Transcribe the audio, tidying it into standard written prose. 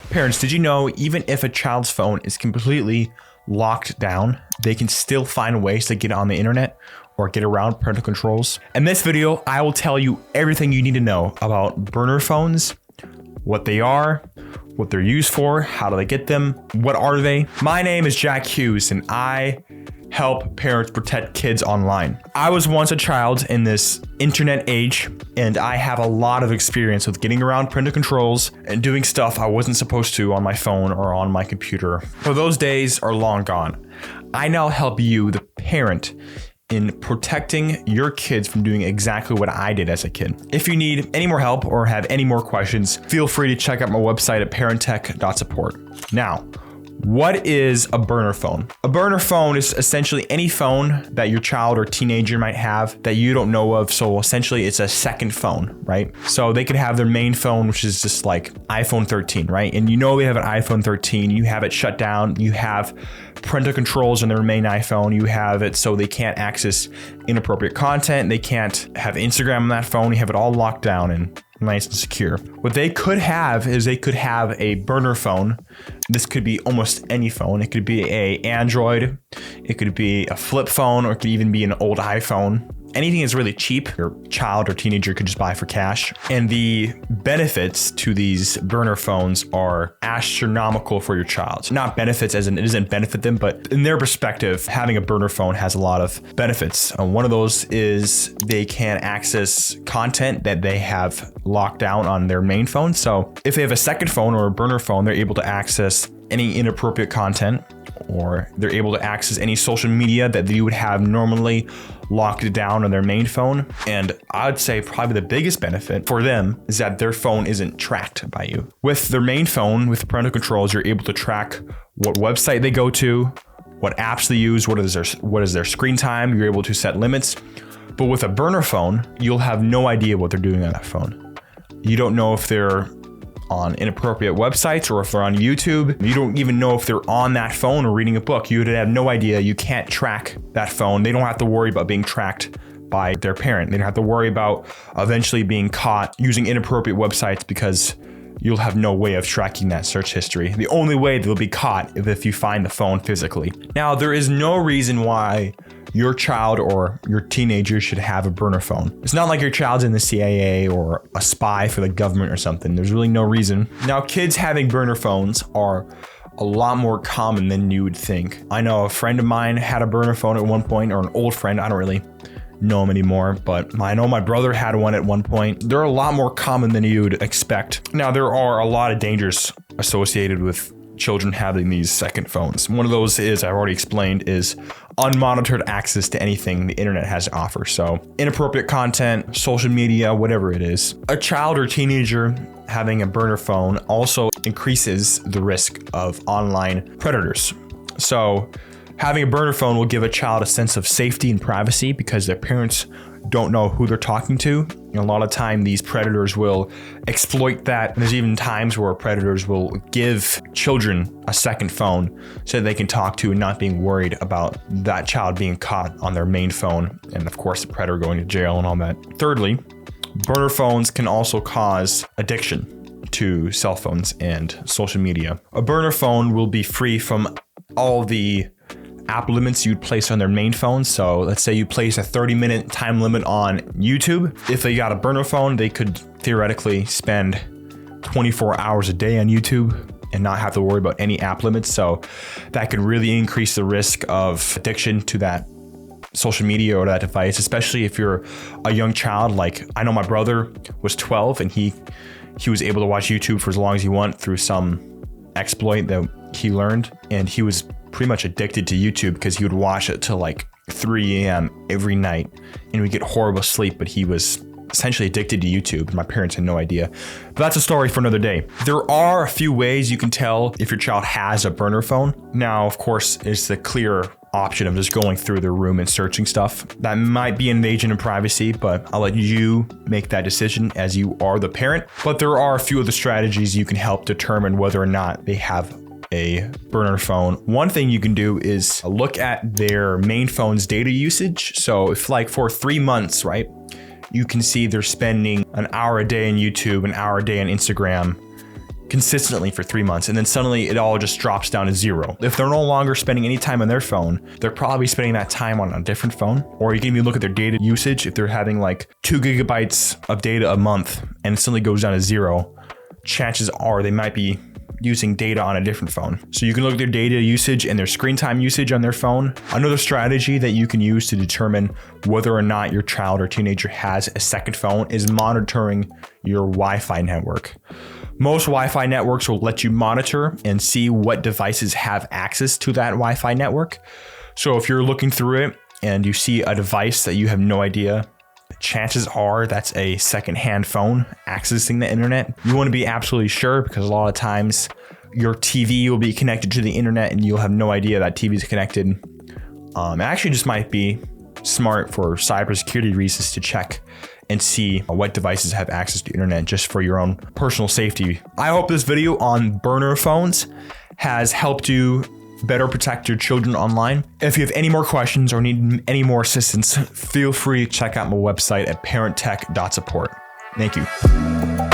Parents, did you know even if a child's phone is completely locked down, they can still find ways to get on the internet or get around parental controls? In this video, I will tell you everything you need to know about burner phones, what they are, what they're used for, how do they get them, what are they? My name is Jack Hughes and I help parents protect kids online. I was once a child in this internet age, and I have a lot of experience with getting around parental controls and doing stuff I wasn't supposed to on my phone or on my computer. So those days are long gone. I now help you, the parent, in protecting your kids from doing exactly what I did as a kid. If you need any more help or have any more questions, feel free to check out my website at parenttech.support. Now, what is a burner phone? A burner phone is essentially any phone that your child or teenager might have that you don't know of. So essentially it's a second phone, right? So they could have their main phone, which is just like iPhone 13, right? And you know they have an iPhone 13, you have it shut down, you have parental controls on their main iPhone, you have it so they can't access inappropriate content, they can't have Instagram on that phone, you have it all locked down and nice and secure. What they could have is they could have a burner phone. This could be almost any phone. It could be a Android, it could be a flip phone, or it could even be an old iPhone. Anything that's really cheap, your child or teenager could just buy for cash. And the benefits to these burner phones are astronomical for your child. Not benefits as in it doesn't benefit them, but in their perspective, having a burner phone has a lot of benefits. One of those is they can access content that they have locked down on their main phone. So if they have a second phone or a burner phone, they're able to access any inappropriate content, or they're able to access any social media that you would have normally locked down on their main phone. And I'd say probably the biggest benefit for them is that their phone isn't tracked by you. With their main phone, with parental controls, you're able to track what website they go to, what apps they use, what is their screen time. You're able to set limits. But with a burner phone, you'll have no idea what they're doing on that phone. You don't know if they're on inappropriate websites or if they're on YouTube. You don't even know if they're on that phone or reading a book. You would have no idea. You can't track that phone. They don't have to worry about being tracked by their parent. They don't have to worry about eventually being caught using inappropriate websites because you'll have no way of tracking that search history. The only way they'll be caught is if you find the phone physically. Now, there is no reason why your child or your teenager should have a burner phone. It's not like your child's in the CIA or a spy for the government or something. There's really no reason. Now, kids having burner phones are a lot more common than you would think. I know a friend of mine had a burner phone at one point, or an old friend. I don't really know him anymore, but I know my brother had one at one point. They're a lot more common than you would expect. Now, there are a lot of dangers associated with children having these second phones. One of those is, I've already explained, is unmonitored access to anything the internet has to offer. So inappropriate content, social media, whatever it is. A child or teenager having a burner phone also increases the risk of online predators. So having a burner phone will give a child a sense of safety and privacy because their parents don't know who they're talking to. And a lot of time these predators will exploit that. And there's even times where predators will give children a second phone so that they can talk to and not being worried about that child being caught on their main phone. And of course, the predator going to jail and all that. Thirdly, burner phones can also cause addiction to cell phones and social media. A burner phone will be free from all the app limits you'd place on their main phone. So let's say you place a 30-minute time limit on YouTube. If they got a burner phone, they could theoretically spend 24 hours a day on YouTube and not have to worry about any app limits. So that could really increase the risk of addiction to that social media or that device, especially if you're a young child. Like, I know my brother was 12 and he was able to watch YouTube for as long as he wanted through some exploit that he learned, and he was pretty much addicted to YouTube because he would watch it till like 3 a.m. every night and would get horrible sleep, but he was essentially addicted to YouTube. My parents had no idea. But that's a story for another day. There are a few ways you can tell if your child has a burner phone. Now, of course, it's the clear option of just going through their room and searching stuff. That might be invasion of privacy, but I'll let you make that decision as you are the parent. But there are a few of the strategies you can help determine whether or not they have a burner phone. One thing you can do is look at their main phone's data usage. So if like for 3 months, right, you can see they're spending an hour a day on YouTube, an hour a day on Instagram, consistently for 3 months, and then suddenly it all just drops down to 0. If they're no longer spending any time on their phone, they're probably spending that time on a different phone. Or you can even look at their data usage. If they're having like 2 gigabytes of data a month and it suddenly goes down to 0, chances are they might be using data on a different phone. So you can look at their data usage and their screen time usage on their phone. Another strategy that you can use to determine whether or not your child or teenager has a second phone is monitoring your Wi-Fi network. Most Wi-Fi networks will let you monitor and see what devices have access to that Wi-Fi network. So if you're looking through it and you see a device that you have no idea, chances are that's a secondhand phone accessing the internet. You want to be absolutely sure, because a lot of times your TV will be connected to the internet and you'll have no idea that TV is connected. It actually just might be smart for cybersecurity reasons to check and see what devices have access to the internet just for your own personal safety. I hope this video on burner phones has helped you better protect your children online. If you have any more questions or need any more assistance, feel free to check out my website at parenttech.support. Thank you.